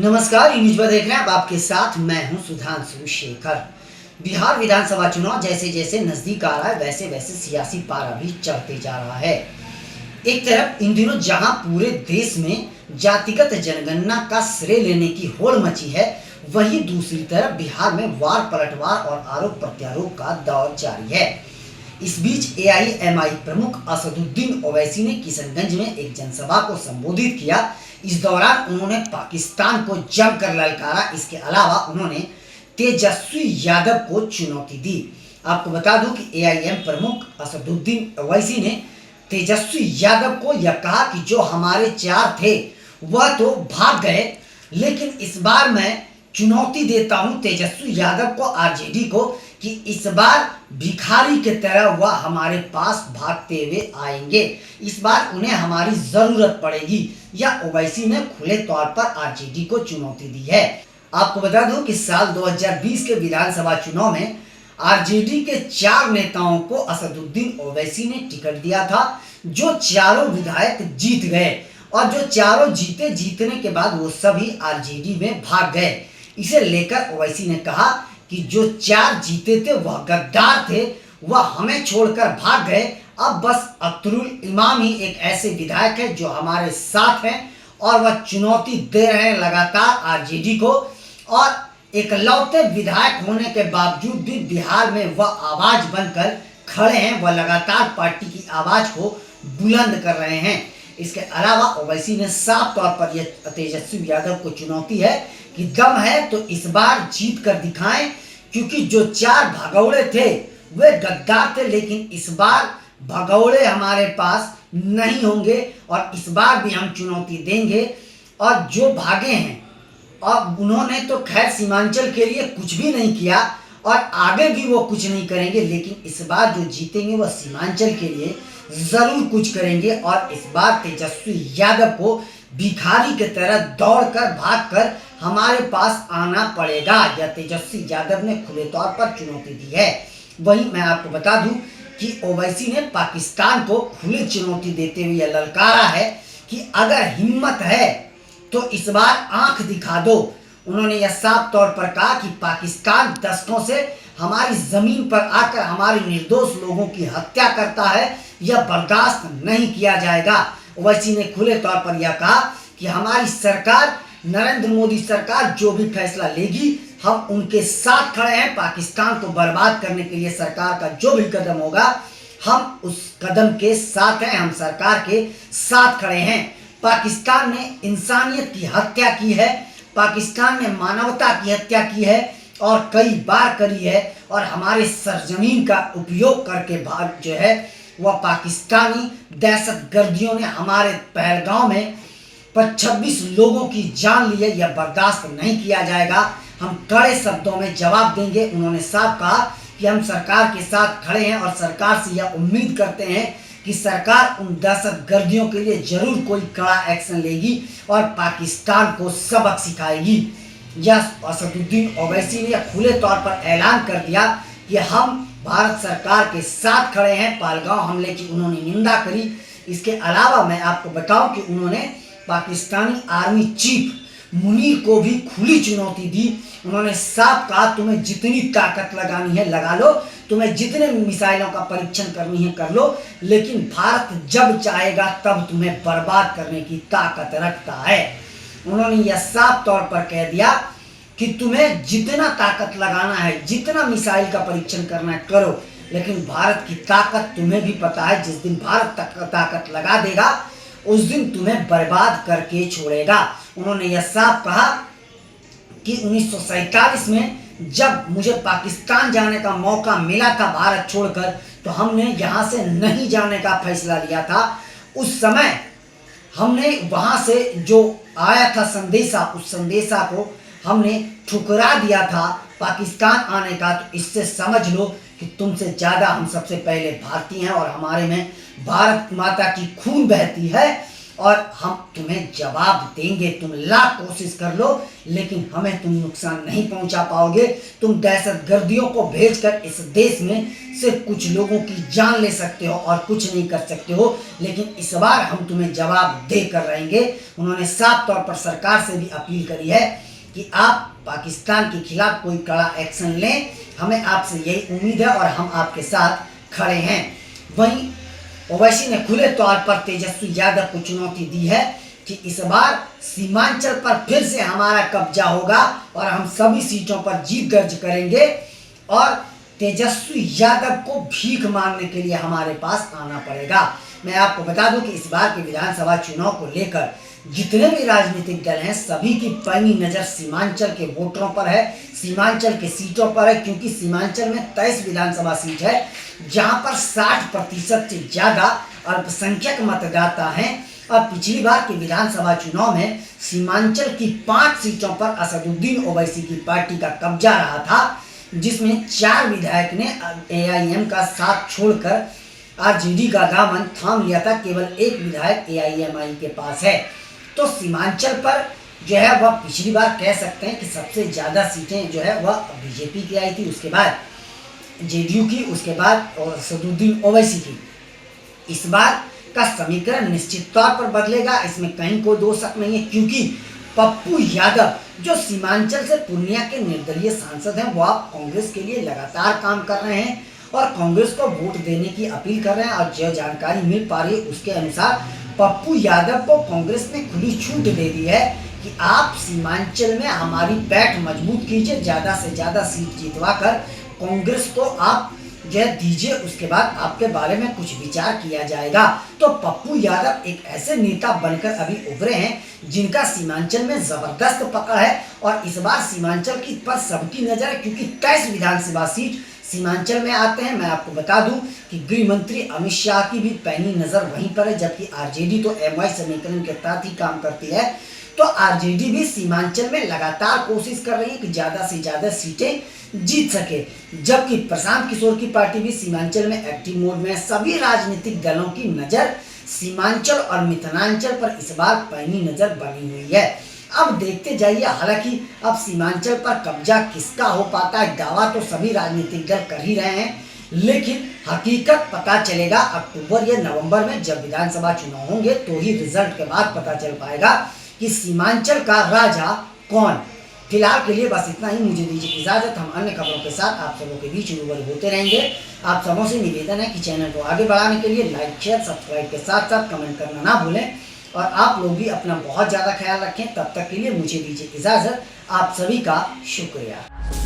नमस्कार, न्यूज पर देख रहे हैं। अब आपके साथ मैं हूं सुधांशु शेखर। बिहार विधानसभा चुनाव जैसे जैसे नजदीक आ रहा है वैसे वैसे सियासी पारा भी चढ़ते जा रहा है। एक तरफ इन दिनों जहां पूरे देश में जातिगत जनगणना का श्रेय लेने की होड़ मची है, वहीं दूसरी तरफ बिहार में वार पलटवार और आरोप प्रत्यारोप का दौर जारी है। इस बीच एआईएमआई प्रमुख असदुद्दीन ओवैसी ने किशनगंज में एक जनसभा को संबोधित किया। इस दौरान उन्होंने पाकिस्तान को जमकर ललकारा। इसके अलावा उन्होंने तेजस्वी यादव को चुनौती दी। आपको बता दूं कि एआईएम प्रमुख असदुद्दीन ओवैसी ने तेजस्वी यादव को यह कहा कि जो हमारे चार थे वह तो भाग गए, लेकिन इस बार मैं चुनौती देता हूं तेजस्वी यादव को, आरजेडी को, कि इस बार भिखारी की तरह वह हमारे पास भागते हुए आएंगे। इस बार उन्हें हमारी जरूरत पड़ेगी। यह ओवैसी ने खुले तौर पर आरजेडी को चुनौती दी है। आपको बता दूं कि साल 2020 के विधानसभा चुनाव में आरजेडी के 4 नेताओं को असदुद्दीन ओवैसी ने टिकट दिया था, जो चारों विधायक जीत गए और जो चारों जीतने के बाद वो सभी आरजेडी में भाग गए। इसे लेकर ओवैसी ने कहा कि जो 4 जीते थे वह गद्दार थे, वह हमें छोड़कर भाग गए। अब बस अख्तरुल इमाम ही एक ऐसे विधायक है जो हमारे साथ हैं और वह चुनौती दे रहे हैं लगातार आरजेडी को। और इकलौते विधायक होने के बावजूद भी बिहार में वह आवाज बनकर खड़े हैं, वह लगातार पार्टी की आवाज को बुलंद कर रहे हैं। इसके अलावा ओवैसी ने साफ तौर पर यह तेजस्वी यादव को चुनौती है कि दम है तो इस बार जीत कर दिखाएं, क्योंकि जो 4 भगौड़े थे वे गद्दार थे, लेकिन इस बार भगौड़े हमारे पास नहीं होंगे और इस बार भी हम चुनौती देंगे। और जो भागे हैं, और उन्होंने तो खैर सीमांचल के लिए कुछ भी नहीं किया और आगे भी वो कुछ नहीं करेंगे, लेकिन इस बार जो जीतेंगे वह सीमांचल के लिए जरूर कुछ करेंगे। और इस बार तेजस्वी यादव को भिखारी की तरह दौड़कर भागकर हमारे पास आना पड़ेगा। यह तेजस्वी यादव ने खुले तौर पर चुनौती दी है। वहीं मैं आपको बता दूं कि ओवैसी ने पाकिस्तान को खुली चुनौती देते हुए यह ललकारा है कि अगर हिम्मत है तो इस बार आंख दिखा दो। उन्होंने यह साफ तौर पर कहा कि पाकिस्तान दशकों से हमारी जमीन पर आकर हमारे निर्दोष लोगों की हत्या करता है, यह बर्दाश्त नहीं किया जाएगा। ओवैसी ने खुले तौर पर यह कहा कि हमारी सरकार, नरेंद्र मोदी सरकार जो भी फैसला लेगी हम उनके साथ खड़े हैं। पाकिस्तान को बर्बाद करने के लिए सरकार का जो भी कदम होगा हम उस कदम के साथ हैं, हम सरकार के साथ खड़े हैं। पाकिस्तान ने इंसानियत की हत्या की है, पाकिस्तान ने मानवता की हत्या की है और कई बार करी है। और हमारे सरजमीन का उपयोग करके जो है वह पाकिस्तानी दहशतगर्दियों ने हमारे पहलगांव में 26 लोगों की जान ली है। यह बर्दाश्त नहीं किया जाएगा, हम कड़े शब्दों में जवाब देंगे। उन्होंने साफ कहा कि हम सरकार के साथ खड़े हैं और सरकार से यह उम्मीद करते हैं कि सरकार उन दहशतगर्दियों के लिए जरूर कोई कड़ा एक्शन लेगी और पाकिस्तान को सबक सिखाएगी। यह असदुद्दीन ओवैसी ने खुले तौर पर ऐलान कर दिया कि हम भारत सरकार के साथ खड़े हैं। पहलगांव हमले की उन्होंने निंदा करी। इसके अलावा मैं आपको बताऊं कि उन्होंने पाकिस्तानी आर्मी चीफ मुनीर को भी खुली चुनौती दी। उन्होंने साफ कहा तुम्हें जितनी ताकत लगानी है लगा लो, तुम्हें जितने मिसाइलों का परीक्षण करनी है कर लो, लेकिन भारत जब चाहेगा तब तुम्हें बर्बाद करने की ताकत रखता है। उन्होंने यह साफ तौर पर कह दिया कि तुम्हें जितना ताकत लगाना है, जितना मिसाइल का परीक्षण करना है करो, लेकिन भारत की ताकत तुम्हें भी पता है, जिस दिन भारत ताकत लगा देगा उस दिन तुम्हें बर्बाद करके छोड़ेगा। उन्होंने यह साफ कहा कि 1947 में जब मुझे पाकिस्तान जाने का मौका मिला था भारत छोड़कर, तो हमने यहाँ से नहीं जाने का फैसला लिया था। उस समय हमने वहाँ से जो आया था संदेशा, उस संदेशा को हमने ठुकरा दिया था पाकिस्तान आने का। तो इससे समझ लो कि तुमसे ज़्यादा हम सबसे पहले भारतीय हैं और हमारे में भारत माता की खून बहती है। और हम तुम्हें जवाब देंगे। तुम लाख कोशिश कर लो लेकिन हमें तुम नुकसान नहीं पहुंचा पाओगे। तुम दहशतगर्दियों को भेजकर इस देश में सिर्फ कुछ लोगों की जान ले सकते हो और कुछ नहीं कर सकते हो, लेकिन इस बार हम तुम्हें जवाब देकर रहेंगे। उन्होंने साफ तौर पर सरकार से भी अपील करी है कि आप पाकिस्तान के खिलाफ कोई कड़ा एक्शन लें। हमें आपसे यही उम्मीद है और हम आपके साथ खड़े हैं। वहीं ओवैसी ने खुले तौर पर तेजस्वी यादव को चुनौती दी है कि इस बार सीमांचल पर फिर से हमारा कब्जा होगा और हम सभी सीटों पर जीत दर्ज करेंगे और तेजस्वी यादव को भीख मांगने के लिए हमारे पास आना पड़ेगा। मैं आपको बता दूं कि इस बार के विधानसभा चुनाव को लेकर जितने भी राजनीतिक दल हैं सभी की पैनी नजर सीमांचल के वोटरों पर है, सीमांचल के सीटों पर है, क्योंकि सीमांचल में 23 विधानसभा सीट है जहां पर 60% से ज्यादा अल्पसंख्यक मतदाता हैं। और पिछली बार के विधानसभा चुनाव में सीमांचल की 5 सीटों पर असदुद्दीन ओवैसी की पार्टी का कब्जा रहा था, जिसमें 4 विधायक ने एआईएम का साथ छोड़कर आरजेडी का दामन थाम लिया था। केवल 1 विधायक एआईएमआई के पास है। तो सीमांचल पर जो है वह पिछली बार कह सकते हैं कि सबसे ज़्यादा सीटें जो है वह बीजेपी की आई थी, उसके बाद जेडीयू की, उसके बाद असदुद्दीन ओवैसी की। इस बार का समीकरण निश्चित तौर पर बदलेगा, इसमें कहीं कोई दो शक नहीं है, क्योंकि पप्पू यादव जो सीमांचल से पूर्णिया के निर्दलीय सांसद हैं वह कांग्रेस के लिए लगातार काम कर रहे हैं और कांग्रेस को वोट देने की अपील कर रहे हैं। और जो जानकारी मिल पा रही है उसके अनुसार पप्पू यादव को कांग्रेस ने खुली छूट दे दी है कि आप सीमांचल में हमारी पैठ मजबूत कीजिए, ज़्यादा से ज़्यादा सीट जितवा कर कांग्रेस को आप जो है दीजिए, उसके बाद आपके बारे में कुछ विचार किया जाएगा। तो पप्पू यादव एक ऐसे नेता बनकर अभी उभरे हैं जिनका सीमांचल में जबरदस्त पकड़ है और इस बार सीमांचल की पर सबकी नजर है, क्योंकि 23 विधानसभा सीट सीमांचल में आते हैं। मैं आपको बता दूं कि गृह मंत्री अमित शाह की भी पैनी नजर वहीं पर है, जबकि आरजेडी तो एमवाई समीकरण के तहत ही काम करती है। तो आरजेडी भी सीमांचल में लगातार कोशिश कर रही है कि ज्यादा से ज्यादा सीटें जीत सके, जबकि प्रशांत किशोर की पार्टी भी सीमांचल में एक्टिव मोड में है। सभी राजनीतिक दलों की नजर सीमांचल और मिथिलांचल पर इस बार पैनी नजर बनी हुई है। अब देखते जाइए, हालांकि अब सीमांचल पर कब्जा किसका हो पाता है, दावा तो सभी राजनीतिक दल कर ही रहे हैं, लेकिन हकीकत पता चलेगा अक्टूबर या नवंबर में जब विधानसभा चुनाव होंगे, तो ही रिजल्ट के बाद पता चल पाएगा कि सीमांचल का राजा कौन। फिलहाल के लिए बस इतना ही, मुझे दीजिए इजाजत। हम अन्य खबरों के साथ आप सबों के बीच रूबरू होते रहेंगे। आप सबों से निवेदन है कि चैनल को आगे बढ़ाने के लिए लाइक शेयर सब्सक्राइब के साथ साथ कमेंट करना ना भूलें और आप लोग भी अपना बहुत ज़्यादा ख्याल रखें। तब तक के लिए मुझे दीजिए इजाज़त। आप सभी का शुक्रिया।